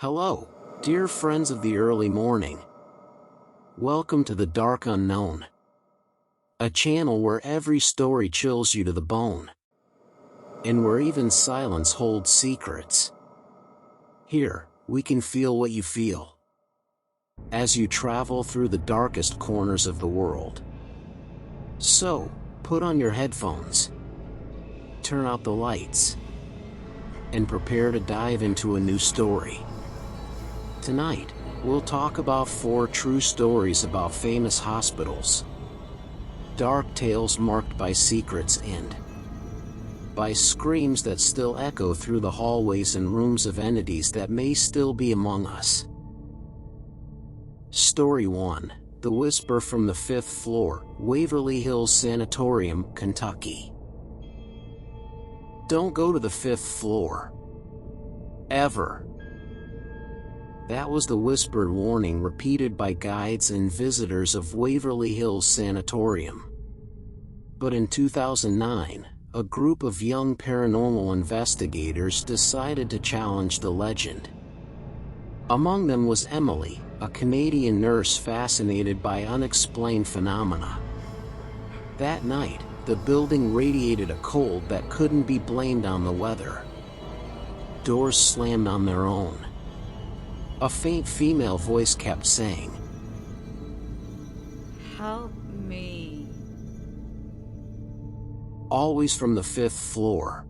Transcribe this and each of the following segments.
Hello, dear friends of the early morning. Welcome to the Dark Unknown, a channel where every story chills you to the bone, and where even silence holds secrets. Here, we can feel what you feel as you travel through the darkest corners of the world. So, put on your headphones, turn out the lights, and prepare to dive into a new story. Tonight, we'll talk about 4 true stories about famous hospitals. Dark tales marked by secrets and by screams that still echo through the hallways and rooms of entities that may still be among us. Story 1. The Whisper from the 5th Floor, Waverly Hills Sanatorium, Kentucky. Don't go to the 5th floor. Ever. That was the whispered warning repeated by guides and visitors of Waverly Hills Sanatorium. But in 2009, a group of young paranormal investigators decided to challenge the legend. Among them was Emily, a Canadian nurse fascinated by unexplained phenomena. That night, the building radiated a cold that couldn't be blamed on the weather. Doors slammed on their own. A faint female voice kept saying, "Help me." Always from the 5th floor.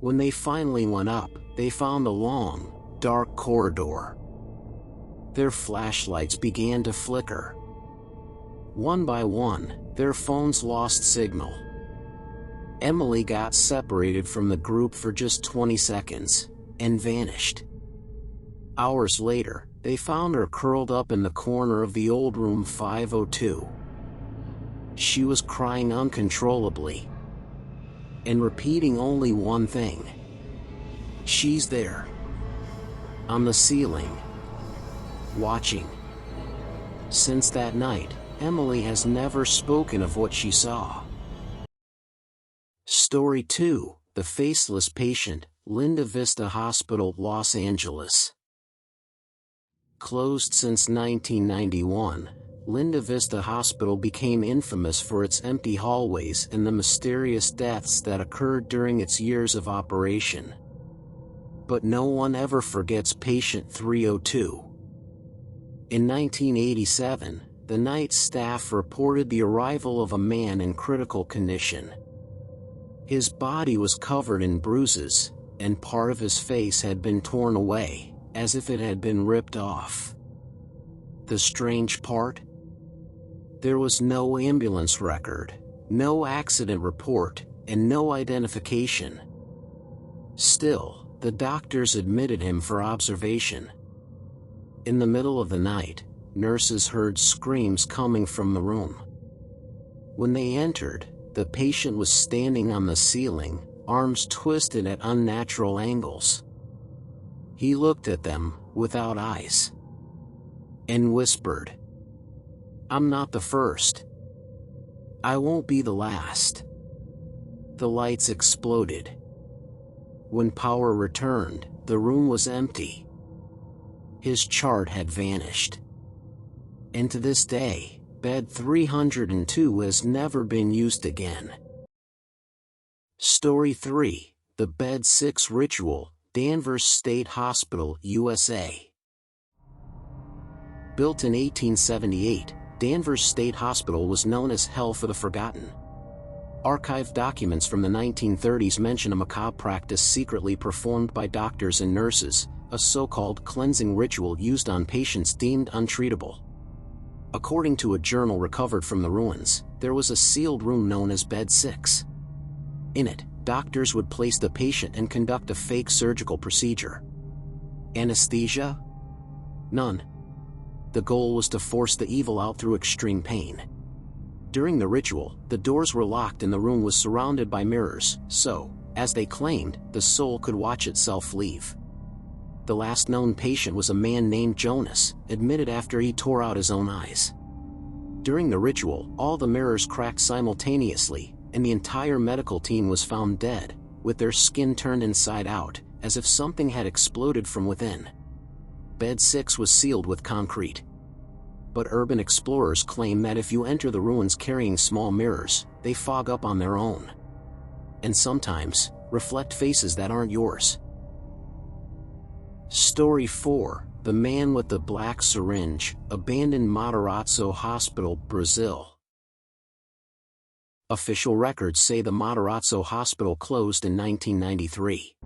When they finally went up, they found a long, dark corridor. Their flashlights began to flicker. One by one, their phones lost signal. Emily got separated from the group for just 20 seconds, and vanished. Hours later, they found her curled up in the corner of the old room 502. She was crying uncontrollably, and repeating only one thing. "She's there. On the ceiling. Watching." Since that night, Emily has never spoken of what she saw. Story 2. The Faceless Patient, Vista Hospital, Los Angeles. Closed since 1991, Vista Hospital became infamous for its empty hallways and the mysterious deaths that occurred during its years of operation. But no one ever forgets patient 302. In 1987, the night staff reported the arrival of a man in critical condition. His body was covered in bruises, and part of his face had been torn away, as if it had been ripped off. The strange part? There was no ambulance record, no accident report, and no identification. Still, the doctors admitted him for observation. In the middle of the night, nurses heard screams coming from the room. When they entered, the patient was standing on the ceiling, arms twisted at unnatural angles. He looked at them, without eyes, and whispered, "I'm not the first. I won't be the last." The lights exploded. When power returned, the room was empty. His chart had vanished. And to this day, bed 302 has never been used again. Story 3. The Bed 6 Ritual, Danvers State Hospital, USA. Built in 1878, Danvers State Hospital was known as Hell for the Forgotten. Archived documents from the 1930s mention a macabre practice secretly performed by doctors and nurses, a so-called cleansing ritual used on patients deemed untreatable. According to a journal recovered from the ruins, there was a sealed room known as Bed 6. In it, doctors would place the patient and conduct a fake surgical procedure. Anesthesia? None. The goal was to force the evil out through extreme pain. During the ritual, the doors were locked and the room was surrounded by mirrors, so, as they claimed, the soul could watch itself leave. The last known patient was a man named Jonas, admitted after he tore out his own eyes. During the ritual, all the mirrors cracked simultaneously, and the entire medical team was found dead, with their skin turned inside out, as if something had exploded from within. Bed 6 was sealed with concrete. But urban explorers claim that if you enter the ruins carrying small mirrors, they fog up on their own. And sometimes, reflect faces that aren't yours. Story 4. The Man with the Black Syringe, abandoned Matarazzo Hospital, Brazil. Official records say the Matarazzo Hospital closed in 1993.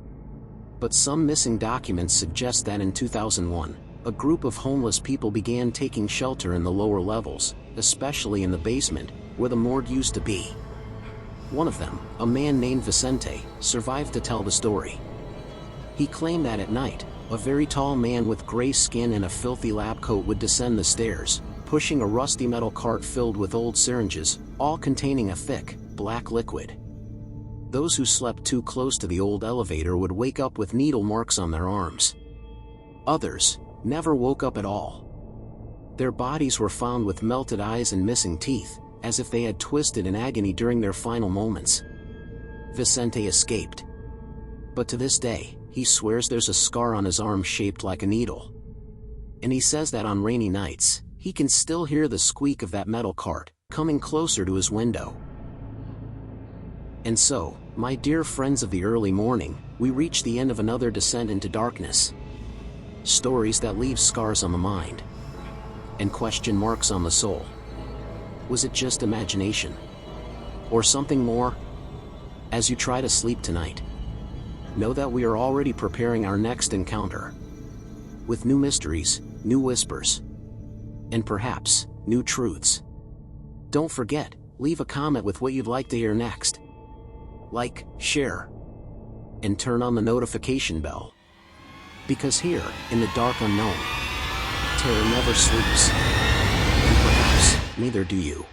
But some missing documents suggest that in 2001, a group of homeless people began taking shelter in the lower levels, especially in the basement, where the morgue used to be. One of them, a man named Vicente, survived to tell the story. He claimed that at night, a very tall man with gray skin and a filthy lab coat would descend the stairs, pushing a rusty metal cart filled with old syringes, all containing a thick, black liquid. Those who slept too close to the old elevator would wake up with needle marks on their arms. Others never woke up at all. Their bodies were found with melted eyes and missing teeth, as if they had twisted in agony during their final moments. Vicente escaped. But to this day, he swears there's a scar on his arm shaped like a needle. And he says that on rainy nights, he can still hear the squeak of that metal cart, coming closer to his window. And so, my dear friends of the early morning, we reach the end of another descent into darkness. Stories that leave scars on the mind. And question marks on the soul. Was it just imagination? Or something more? As you try to sleep tonight, know that we are already preparing our next encounter. With new mysteries, new whispers, and perhaps, new truths. Don't forget, leave a comment with what you'd like to hear next. Like, share, and turn on the notification bell. Because here, in the dark unknown, terror never sleeps. And perhaps, neither do you.